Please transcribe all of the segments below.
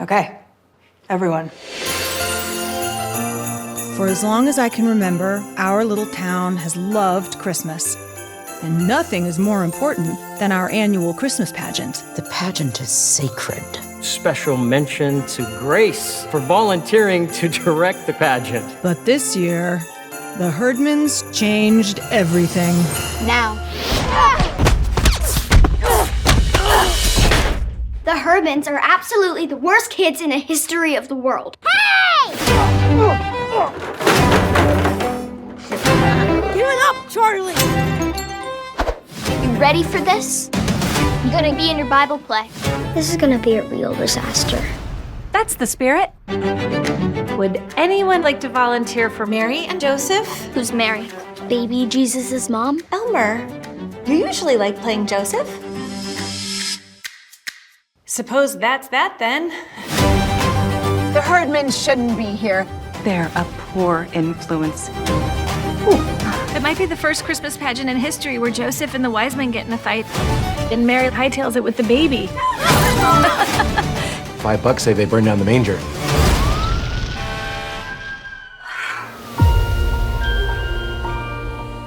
Okay, everyone. For as long as I can remember, our little town has loved Christmas. And nothing is more important than our annual Christmas pageant. The pageant is sacred. Special mention to Grace for volunteering to direct the pageant. But this year, the Herdmans changed everything. Now. The Herdmans are absolutely the worst kids in the history of the world. Hey! Give it up, Charlie! You ready for this? I'm gonna be in your Bible play. This is gonna be a real disaster. That's the spirit. Would anyone like to volunteer for Mary and Joseph? Who's Mary? Baby Jesus' mom? Elmer, you usually like playing Joseph. Suppose that's that then. The Herdmans shouldn't be here. They're a poor influence. It might be the first Christmas pageant in history where Joseph and the wise men get in a fight, and Mary hightails it with the baby. $5 say they burn down the manger.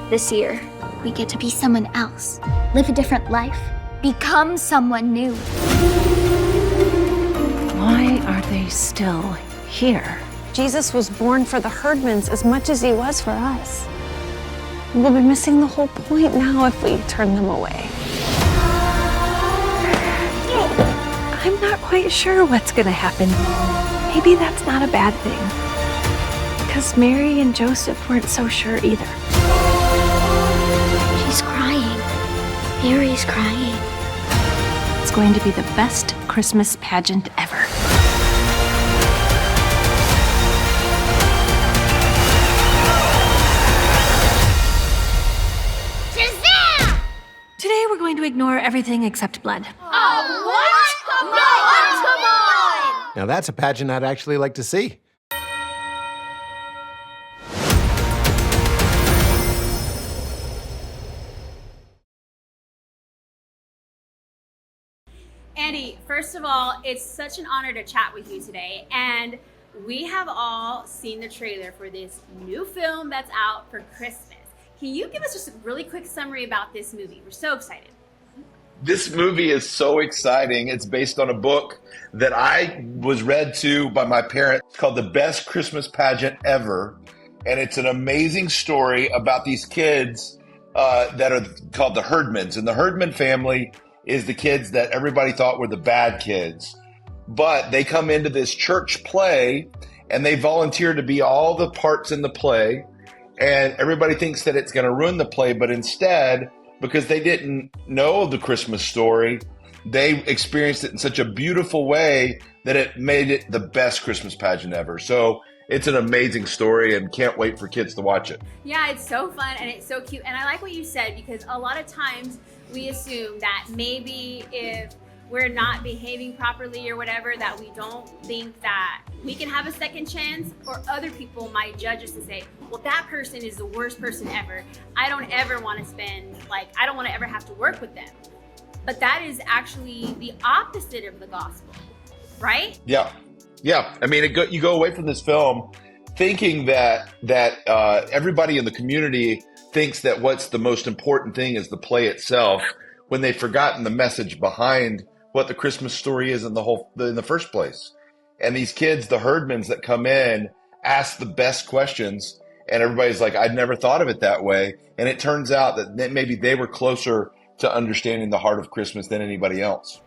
This year, we get to be someone else, live a different life, become someone new. Why are they still here? Jesus was born for the Herdmans as much as he was for us. We'll be missing the whole point now if we turn them away. I'm not quite sure what's gonna happen. Maybe that's not a bad thing. Because Mary and Joseph weren't so sure either. She's crying. Mary's crying. It's going to be the best Christmas pageant ever. Today we're going to ignore everything except blood. Oh, what? Come on! Now that's a pageant I'd actually like to see. Andy, first of all, it's such an honor to chat with you today. And we have all seen the trailer for this new film that's out for Christmas. Can you give us just a really quick summary about this movie? We're so excited. This movie is so exciting. It's based on a book that I was read to by my parents. It's called The Best Christmas Pageant Ever. And it's an amazing story about these kids that are called the Herdmans. And the Herdman family is the kids that everybody thought were the bad kids. But they come into this church play and they volunteer to be all the parts in the play. And everybody thinks that it's going to ruin the play, but instead, because they didn't know the Christmas story, they experienced it in such a beautiful way that it made it the best Christmas pageant ever. So it's an amazing story and can't wait for kids to watch it. Yeah, it's so fun and it's so cute. And I like what you said, because a lot of times we assume that maybe if we're not behaving properly or whatever, that we don't think that we can have a second chance, or other people might judge us and say, well, that person is the worst person ever. I don't ever want to I don't want to ever have to work with them. But that is actually the opposite of the gospel, right? Yeah. I mean, you go away from this film thinking that everybody in the community thinks that what's the most important thing is the play itself, when they've forgotten the message behind what the Christmas story is in the first place. And these kids, the Herdmans that come in, ask the best questions, and everybody's like, I'd never thought of it that way. And it turns out that maybe they were closer to understanding the heart of Christmas than anybody else.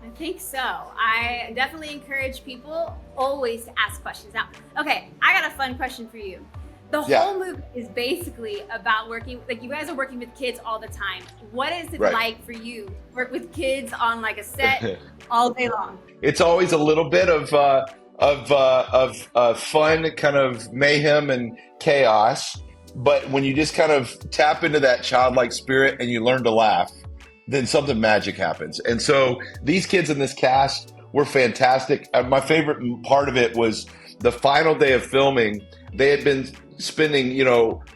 I think so. I definitely encourage people always to ask questions. Now, okay, I got a fun question for you. The whole movie is basically about working, you guys are working with kids all the time. What is it like for you to work with kids on a set all day long? It's always a little bit of fun, kind of mayhem and chaos. But when you just kind of tap into that childlike spirit and you learn to laugh, then something magic happens. And so these kids in this cast were fantastic. My favorite part of it was the final day of filming. They had been spending,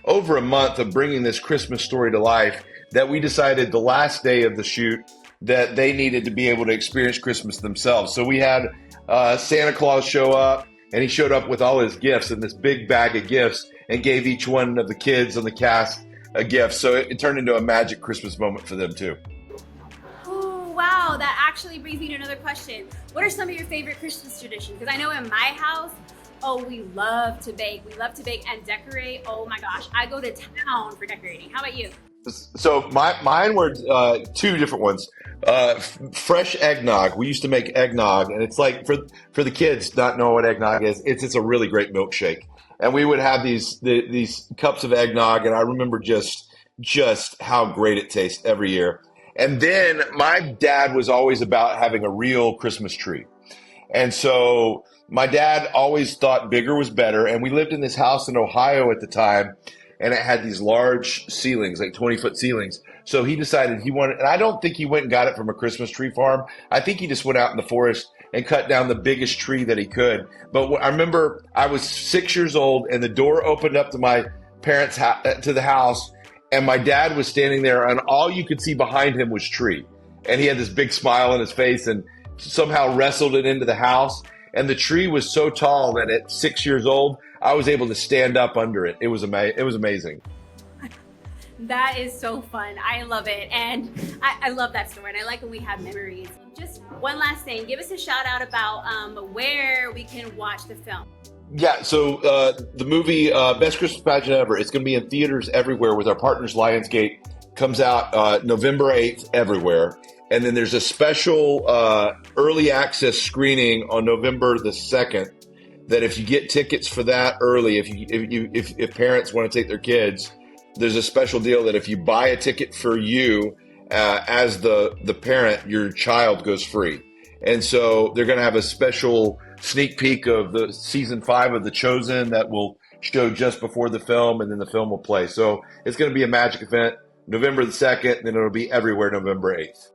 over a month of bringing this Christmas story to life, that we decided the last day of the shoot that they needed to be able to experience Christmas themselves. So we had Santa Claus show up, and he showed up with all his gifts in this big bag of gifts and gave each one of the kids on the cast a gift. So it turned into a magic Christmas moment for them too. Oh, wow. That actually brings me to another question. What are some of your favorite Christmas traditions? Because I know in my house, we love to bake. We love to bake and decorate. Oh my gosh, I go to town for decorating. How about you? So mine were two different ones. Fresh eggnog. We used to make eggnog, and it's like for the kids not know what eggnog is. It's a really great milkshake, and we would have these cups of eggnog, and I remember just how great it tastes every year. And then my dad was always about having a real Christmas tree, and so my dad always thought bigger was better. And we lived in this house in Ohio at the time, and it had these large ceilings, like 20-foot ceilings. So he decided he wanted, and I don't think he went and got it from a Christmas tree farm. I think he just went out in the forest and cut down the biggest tree that he could. But I remember I was 6 years old, and the door opened up to my parents' to the house, and my dad was standing there, and all you could see behind him was tree. And he had this big smile on his face and somehow wrestled it into the house. And the tree was so tall that at 6 years old, I was able to stand up under it. It was amazing. That is so fun. I love it. And I love that story. And I like when we have memories. Just one last thing. Give us a shout out about where we can watch the film. Yeah, so the movie Best Christmas Pageant Ever, it's going to be in theaters everywhere with our partners Lionsgate. Comes out November 8th everywhere. And then there's a special early access screening on November the 2nd that if you get tickets for that early, if parents want to take their kids, there's a special deal that if you buy a ticket for you as the parent, your child goes free. And so they're going to have a special sneak peek of the season 5 of The Chosen that will show just before the film, and then the film will play. So it's going to be a magic event, November the 2nd, and then it'll be everywhere November 8th.